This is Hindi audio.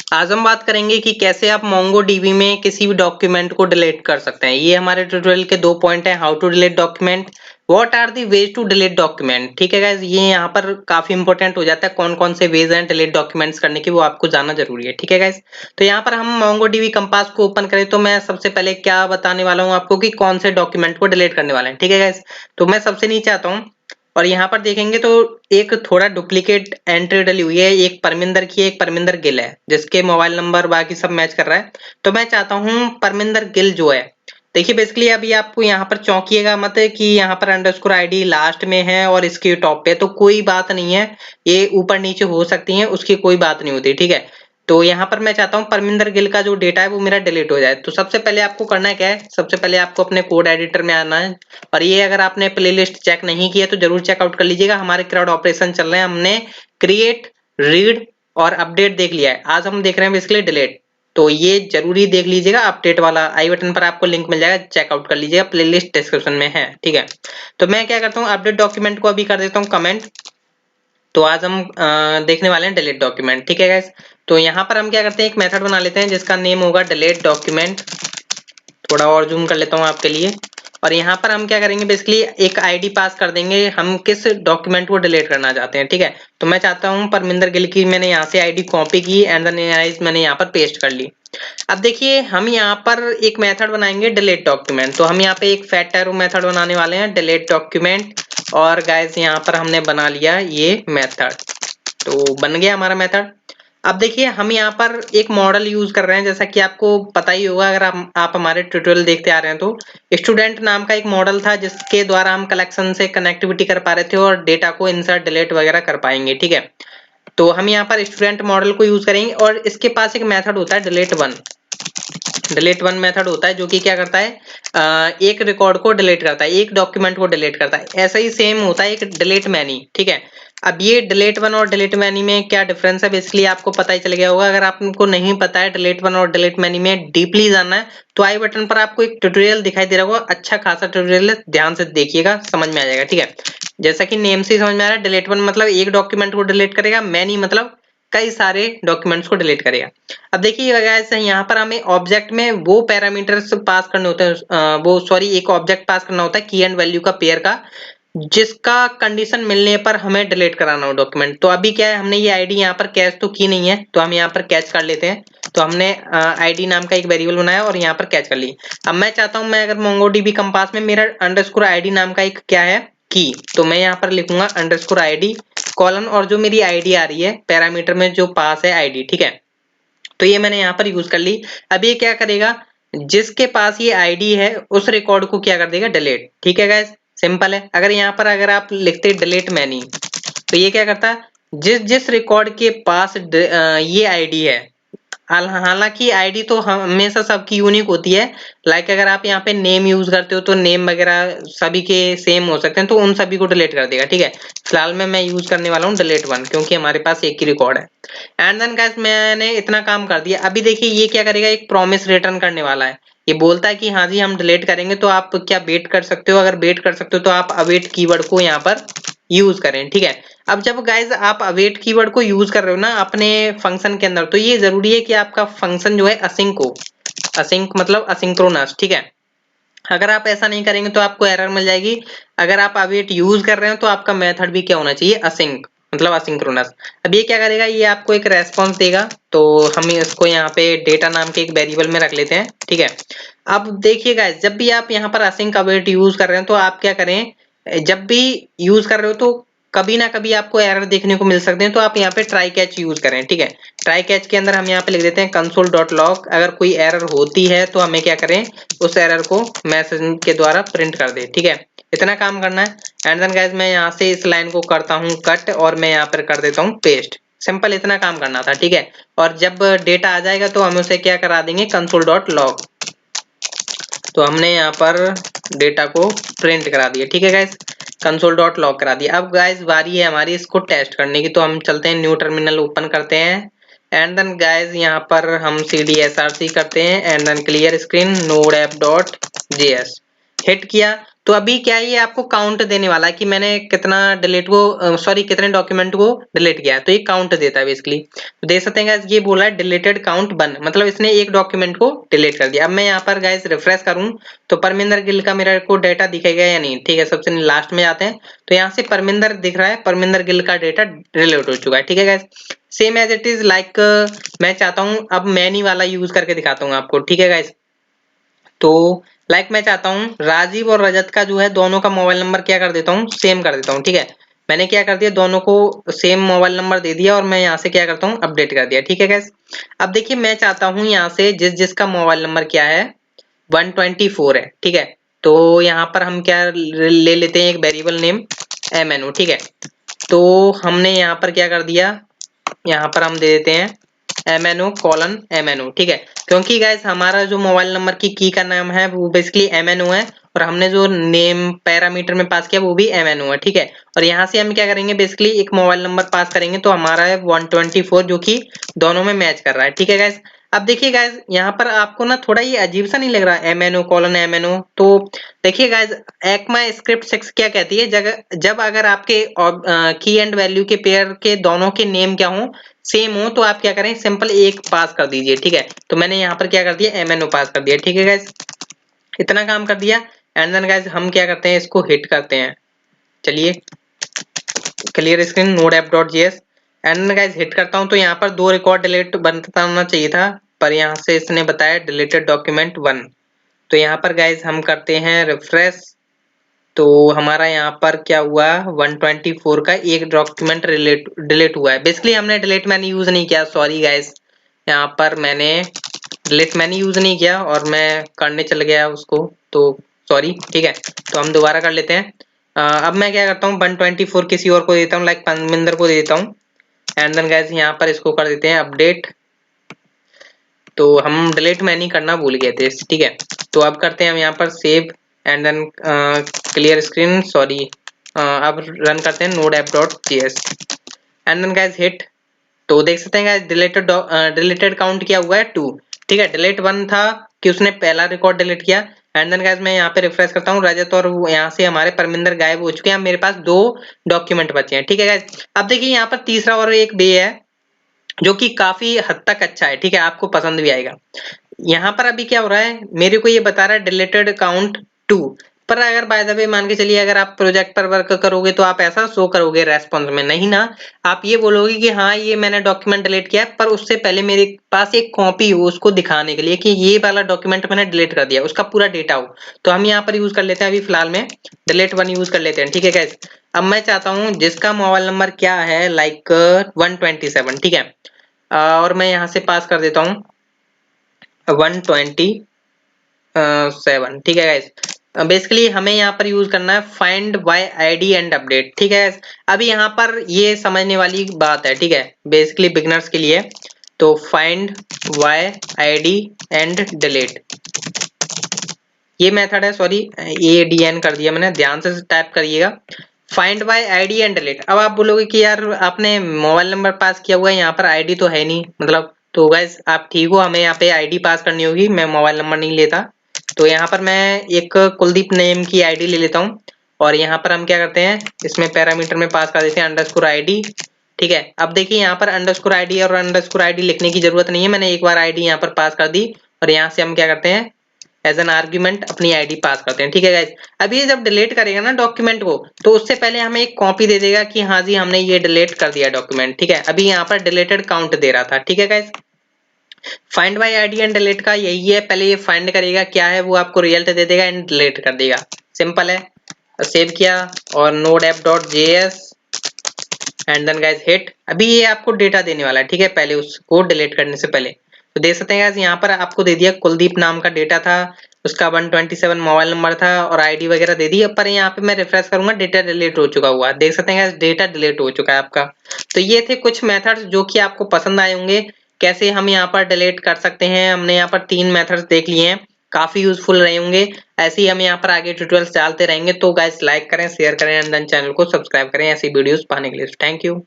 आज हम बात करेंगे कि कैसे आप MongoDB में किसी भी डॉक्यूमेंट को डिलीट कर सकते हैं। ये हमारे ट्यूटोरियल के 2 पॉइंट हैं, how to delete document, what are the ways to delete document. ठीक है गाइस, ये यहाँ पर काफी इंपॉर्टेंट हो जाता है, कौन कौन से वेज हैं डिलीट डॉक्यूमेंट्स करने की, वो आपको जानना जरूरी है। ठीक है गाइस, तो यहाँ पर हम MongoDB कंपास को ओपन करें तो मैं सबसे पहले क्या बताने वाला हूँ आपको कि कौन से डॉक्यूमेंट को डिलीट करने वाले हैं। ठीक है गाइस, तो मैं सबसे नीचे आता हूँ और यहाँ पर देखेंगे तो एक थोड़ा डुप्लीकेट एंट्री डली हुई है, एक परमिंदर की है, एक परमिंदर गिल है, जिसके मोबाइल नंबर बाकी सब मैच कर रहा है। तो मैं चाहता हूँ परमिंदर गिल जो है, देखिए बेसिकली अभी आपको यहाँ पर चौंकिएगा मत कि यहाँ पर अंडरस्कोर आईडी लास्ट में है और इसके टॉप पे, तो कोई बात नहीं है, ये ऊपर नीचे हो सकती है, उसकी कोई बात नहीं होती। ठीक है, तो यहाँ पर मैं चाहता हूँ परमिंदर गिल का जो डेटा है वो मेरा डिलीट हो जाए। तो सबसे पहले आपको करना क्या है, सबसे पहले आपको अपने कोड एडिटर में आना है और ये अगर आपने प्लेलिस्ट चेक नहीं किया तो जरूर चेकआउट कर लीजिएगा। हमारे क्राउड ऑपरेशन चल रहे हैं, हमने क्रिएट, रीड और अपडेट देख लिया है, आज हम देख रहे हैं बेसिकली डिलीट। तो ये जरूरी देख लीजिएगा, अपडेट वाला आई बटन पर आपको लिंक मिल जाएगा, चेकआउट कर लीजिएगा, प्लेलिस्ट डिस्क्रिप्शन में है। ठीक है, तो मैं क्या करता हूँ, अपडेट डॉक्यूमेंट को अभी कर देता हूँ कमेंट। तो आज हम देखने वाले हैं डिलीट डॉक्यूमेंट। ठीक है गाइस, तो यहाँ पर हम क्या करते हैं, एक मेथड बना लेते हैं जिसका नेम होगा डिलीट डॉक्यूमेंट। थोड़ा और जूम कर लेता हूँ आपके लिए। और यहाँ पर हम क्या करेंगे, बेसिकली एक आईडी पास कर देंगे, हम किस डॉक्यूमेंट को डिलीट करना चाहते हैं। ठीक है, तो मैं चाहता हूँ परमिंदर गिल की, मैंने यहाँ से आईडी कॉपी की एंड देन मैंने यहाँ पर पेस्ट कर ली। अब देखिए हम यहाँ पर एक मेथड बनाएंगे डिलीट डॉक्यूमेंट। तो हम यहाँ पे एक फैट एरो मेथड बनाने वाले हैं डिलीट डॉक्यूमेंट, और गाइस यहाँ पर हमने बना लिया ये मेथड। तो बन गया हमारा मेथड। अब देखिए हम यहाँ पर एक मॉडल यूज कर रहे हैं, जैसा कि आपको पता ही होगा अगर आप हमारे ट्यूटोरियल देखते आ रहे हैं तो स्टूडेंट नाम का एक मॉडल था जिसके द्वारा हम कलेक्शन से कनेक्टिविटी कर पा रहे थे और डेटा को इंसर्ट डिलीट वगैरह कर पाएंगे। ठीक है, तो हम यहाँ पर स्टूडेंट मॉडल को यूज करेंगे और इसके पास एक मेथड होता है delete one. Delete one method होता है जो कि क्या करता है, एक रिकॉर्ड को डिलीट करता है, एक डॉक्यूमेंट को डिलीट करता है। ऐसा ही सेम होता है एक डिलीट मैनी। ठीक है, अब ये डिलीट वन और डिलीट मैनी में क्या डिफरेंस है, बेसिकली आपको पता ही चल गया होगा। अगर आपको नहीं पता है डिलीट वन और डिलीट मैनी में डीपली जानना है तो आई बटन पर आपको एक ट्यूटोरियल दिखाई दे रहा होगा, अच्छा खासा ट्यूटोरियल है, ध्यान से देखिएगा, समझ में आ जाएगा। ठीक है, जैसा कि नेम से समझ में आ रहा है, डिलीट वन मतलब एक डॉक्यूमेंट को डिलीट करेगा, मैनी मतलब कई सारे डॉक्यूमेंट्स को डिलीट करेगा। अब देखिए गाइस यहाँ पर हमें ऑब्जेक्ट में वो पैरामीटर्स पास करने होते हैं, वो सॉरी एक ऑब्जेक्ट पास करना होता है की एंड वैल्यू का पेयर का, जिसका कंडीशन मिलने पर हमें डिलीट कराना हो डॉक्यूमेंट। तो अभी क्या है, हमने ये आईडी यहाँ पर कैच तो की नहीं है, तो हम यहाँ पर कैच कर लेते हैं। तो हमने आईडी नाम का एक वेरिएबल बनाया और यहाँ पर कैच कर ली। अब मैं चाहता हूँ, मैं अगर MongoDB कंपास में मेरा अंडरस्कोर आईडी नाम का एक क्या है की, तो मैं यहाँ पर लिखूंगा अंडरस्कोर आईडी कॉलन, और जो मेरी आईडी आ रही है पैरामीटर में जो पास है आईडी। ठीक है, तो ये मैंने यहाँ पर यूज कर ली। अब ये क्या करेगा, जिसके पास ये आईडी है उस रिकॉर्ड को क्या कर देगा, डिलीट। ठीक है गाइस, सिंपल है। अगर यहाँ पर अगर आप लिखते डिलीट मैनी, तो ये क्या करता है, जिस जिस रिकॉर्ड के पास ये आईडी है, हालांकि आईडी तो हमेशा सबकी यूनिक होती है, लाइक अगर आप यहाँ पे नेम यूज करते हो तो नेम वगैरह सभी के सेम हो सकते हैं, तो उन सभी को डिलीट कर देगा। ठीक है, फिलहाल में मैं यूज करने वाला हूँ डिलीट वन, क्योंकि हमारे पास एक ही रिकॉर्ड है। एंड देन गाइस मैंने इतना काम कर दिया। अभी देखिए ये क्या करेगा, एक प्रॉमिस रिटर्न करने वाला है। ये बोलता है कि हाँ जी हम डिलीट करेंगे, तो आप क्या वेट कर सकते हो, अगर वेट कर सकते हो तो आप अवेट कीवर्ड को यहाँ पर यूज करें। ठीक है, अब जब गाइज आप अवेट कीवर्ड को यूज कर रहे हो ना अपने फंक्शन के अंदर, तो ये जरूरी है कि आपका फंक्शन जो है असिंक हो, असिंक मतलब असिंक्रोनस। ठीक है, अगर आप ऐसा नहीं करेंगे तो आपको एरर मिल जाएगी। अगर आप अवेट यूज कर रहे हो तो आपका मेथड भी क्या होना चाहिए, असिंक मतलब असिंक्रोनस। अब ये क्या करेगा, ये आपको एक रेस्पॉन्स देगा, तो हम इसको यहाँ पे डेटा नाम के एक वेरिएबल में रख लेते हैं। ठीक है, अब देखिए गाइस जब भी आप यहाँ पर असिंक अवेट यूज कर रहे हैं तो आप क्या करें, जब भी यूज कर रहे हो तो कभी ना कभी आपको एरर देखने को मिल सकते हैं, तो आप यहाँ पे ट्राई कैच यूज करें। ठीक है, ट्राई कैच के अंदर हम यहाँ पे लिख देते हैं console.log, अगर कोई एरर होती है तो हमें क्या करें, उस एरर को मैसेज के द्वारा प्रिंट कर दे। ठीक है, इतना काम करना है। एंड देन गाइस मैं यहाँ से इस लाइन को करता हूँ कट और मैं यहाँ पर कर देता हूँ पेस्ट। सिंपल इतना काम करना था। ठीक है, और जब डेटा आ जाएगा तो हम उसे क्या करा देंगे, console.log। तो हमने यहाँ पर डेटा को प्रिंट करा दिया। ठीक है गाइस, console.log करा दिया। अब गाइस बारी है हमारी इसको टेस्ट करने की, तो हम चलते हैं न्यू टर्मिनल ओपन करते हैं एंड देन गाइस यहाँ पर हम cd src करते हैं and then clear screen node app.js। Hit किया तो अभी क्या है ये आपको काउंट देने वाला है कि मैंने कितना डिलीट को सॉरी कितने डॉक्यूमेंट को डिलीट किया, तो ये काउंट देता है बेसिकली। तो देख सकते हैं गाइस ये बोला है डिलीटेड काउंट 1, मतलब इसने एक डॉक्यूमेंट को डिलीट कर दिया। अब मैं यहाँ पर गाइस रिफ्रेश करूं तो परमिंदर गिल का मेरे को डेटा दिखेगा या नहीं, ठीक है। सबसे लास्ट में जाते हैं तो यहाँ से परमिंदर दिख रहा है, परमिंदर गिल का डेटा डिलीट हो चुका है, ठीक है guys. Same as it is like मैं चाहता हूँ अब मैनी वाला यूज करके दिखाता हूँ आपको, ठीक है गाइस। तो लाइक मैं चाहता हूँ राजीव और रजत का जो है दोनों का मोबाइल नंबर क्या कर देता हूँ, सेम कर देता हूँ, ठीक है। मैंने क्या कर दिया, दोनों को सेम मोबाइल नंबर दे दिया और मैं यहाँ से क्या करता हूँ अपडेट कर दिया, ठीक है गैस। अब देखिए मैं चाहता हूँ यहाँ से जिसका मोबाइल नंबर क्या है 124 है, ठीक है। तो यहाँ पर हम क्या ले लेते हैं एक वेरिएबल नेम MNO, ठीक है। तो हमने यहाँ पर क्या कर दिया, यहाँ पर हम दे देते हैं MNO:MNO, ठीक है। क्योंकि गाइस हमारा जो मोबाइल नंबर की का नाम है वो बेसिकली MNO है और हमने जो नेम पैरामीटर में पास किया वो भी MNO है, ठीक है। और यहाँ से हम क्या करेंगे बेसिकली एक मोबाइल नंबर पास करेंगे तो हमारा है 124 जो कि दोनों में मैच कर रहा है, ठीक है गाइस। अब देखिए गाइस यहाँ पर आपको ना थोड़ा ये अजीब सा नहीं लग रहा MNO:MNO? तो देखिए गाइस ECMA स्क्रिप्ट 6 क्या कहती है, जब अगर आपके की एंड वैल्यू के पेयर के दोनों के नेम क्या हो सेम हो तो आप क्या करें सिंपल एक पास कर दीजिए, ठीक है। तो मैंने यहाँ पर क्या कर दिया MNO पास कर दिया, ठीक है गाइस। इतना काम कर दिया एंड देन गाइस हम क्या करते हैं इसको हिट करते हैं। चलिए clear screen node_app.js and guys hit करता हूं तो यहाँ पर 2 रिकॉर्ड डिलीट बनना चाहिए था पर यहाँ से इसने बताया डिलीटेड डॉक्यूमेंट 1। तो यहाँ पर गाइस हम करते हैं रिफ्रेश तो हमारा यहाँ पर क्या हुआ 124 का एक डॉक्यूमेंट डिलीट हुआ है। बेसिकली हमने डिलीट मैंने यूज नहीं किया, सॉरी गाइस। यहाँ पर मैंने डिलीट मैंने यूज नहीं किया और मैं करने चल गया उसको, तो सॉरी, ठीक है। तो हम दोबारा कर लेते हैं। अब मैं क्या करता हूँ 124 किसी और को देता हूँ लाइक परमिंदर को दे देता हूँ एंड देन गाइस यहाँ पर इसको कर देते हैं अपडेट। तो हम डिलीट मैंने ही करना भूल गए थे, ठीक है। तो अब करते हैं हम यहाँ पर save and then clear screen, sorry अब रन करते हैं node_app.js and then guys hit. तो देख सकते हैं गाइस डिलीटेड काउंट क्या हुआ है 2, ठीक है। डिलीट 1 था कि उसने पहला रिकॉर्ड डिलीट किया एंड देन गाइस मैं यहाँ पे रिफ्रेश करता हूँ रजत और यहाँ से हमारे परमिंदर गायब हो चुके हैं। मेरे पास 2 डॉक्यूमेंट बचे हैं, ठीक है गाइस। अब देखिए यहाँ पर तीसरा और एक वे है जो कि काफी हद तक अच्छा है, ठीक है, आपको पसंद भी आएगा। यहाँ पर अभी क्या हो रहा है मेरे को ये बता रहा है डिलीटेड काउंट 2, पर अगर बाय द वे मान के चलिए अगर आप प्रोजेक्ट पर वर्क करोगे तो आप ऐसा शो करोगे रेस्पॉन्स में, नहीं ना। आप ये बोलोगे कि हाँ ये मैंने डॉक्यूमेंट डिलीट किया है पर उससे पहले मेरे पास एक कॉपी हो उसको दिखाने के लिए कि ये वाला डॉक्यूमेंट मैंने डिलीट कर दिया, उसका पूरा डेटा हो। तो हम यहाँ पर यूज कर लेते हैं अभी फिलहाल में डिलीट 1 यूज कर लेते हैं, ठीक है गाइस। अब मैं चाहता हूँ जिसका मोबाइल नंबर क्या है लाइक 127, ठीक है। और मैं यहाँ से पास कर देता हूँ 127, ठीक है गाइस। बेसिकली हमें यहाँ पर यूज करना है find by ID and update, ठीक है guys? अभी यहाँ पर ये समझने वाली बात है, ठीक है, बेसिकली बिगिनर्स के लिए। तो find by ID and delete ये मेथड है, सॉरी ADN कर दिया मैंने, ध्यान से टाइप करिएगा find by ID and delete. अब आप बोलोगे कि यार आपने मोबाइल नंबर पास किया हुआ है यहाँ पर आईडी तो है नहीं, मतलब तो गाइस आप ठीक हो, हमें यहाँ पे आईडी पास करनी होगी, मैं मोबाइल नंबर नहीं लेता। तो यहाँ पर मैं एक कुलदीप नेम की आईडी ले लेता हूँ और यहाँ पर हम क्या करते हैं इसमें पैरामीटर में पास कर देते हैं _ID, ठीक है। अब देखिए यहाँ पर _ID और _ID लिखने की जरूरत नहीं है, मैंने एक बार आईडी यहाँ पर पास कर दी और यहाँ से हम क्या करते हैं एज एन आर्ग्यूमेंट अपनी आईडी पास करते हैं, ठीक है गाइस। अब ये जब डिलीट करेगा ना डॉक्यूमेंट को तो उससे पहले हमें एक कॉपी दे देगा कि हाँ जी हमने ये डिलीट कर दिया डॉक्यूमेंट, ठीक है। अभी यहाँ पर डिलीटेड काउंट दे रहा था, ठीक है guys. Find by ID and delete का यही है, पहले ये फाइंड करेगा क्या है वो आपको रिजल्ट दे देगा एंड डिलीट कर देगा, सिंपल है। सेव किया और node_app.js and then guys hit. अभी ये आपको डेटा देने वाला है, ठीक है, पहले उसको डिलीट करने से पहले। तो देख सकते हैं गाइस यहाँ पर आपको दे दिया कुलदीप नाम का डेटा था, उसका 127 मोबाइल नंबर था और आईडी वगैरह दे दी। पर यहाँ पे मैं रिफ्रेश करूंगा डेटा डिलीट हो चुका हुआ, देख सकते हैं गाइस डेटा डिलीट हो चुका है आपका। तो ये थे कुछ मेथड्स जो कि आपको पसंद आए होंगे, कैसे हम यहाँ पर डिलीट कर सकते हैं। हमने यहाँ पर 3 मेथड्स देख लिए हैं, काफी यूजफुल रहे होंगे। ऐसे ही हम यहाँ पर आगे ट्यूटोरियल्स डालते रहेंगे। तो गाइस लाइक करें, शेयर करें एंड देन चैनल को सब्सक्राइब करें ऐसी वीडियोस पाने के लिए। Thank you.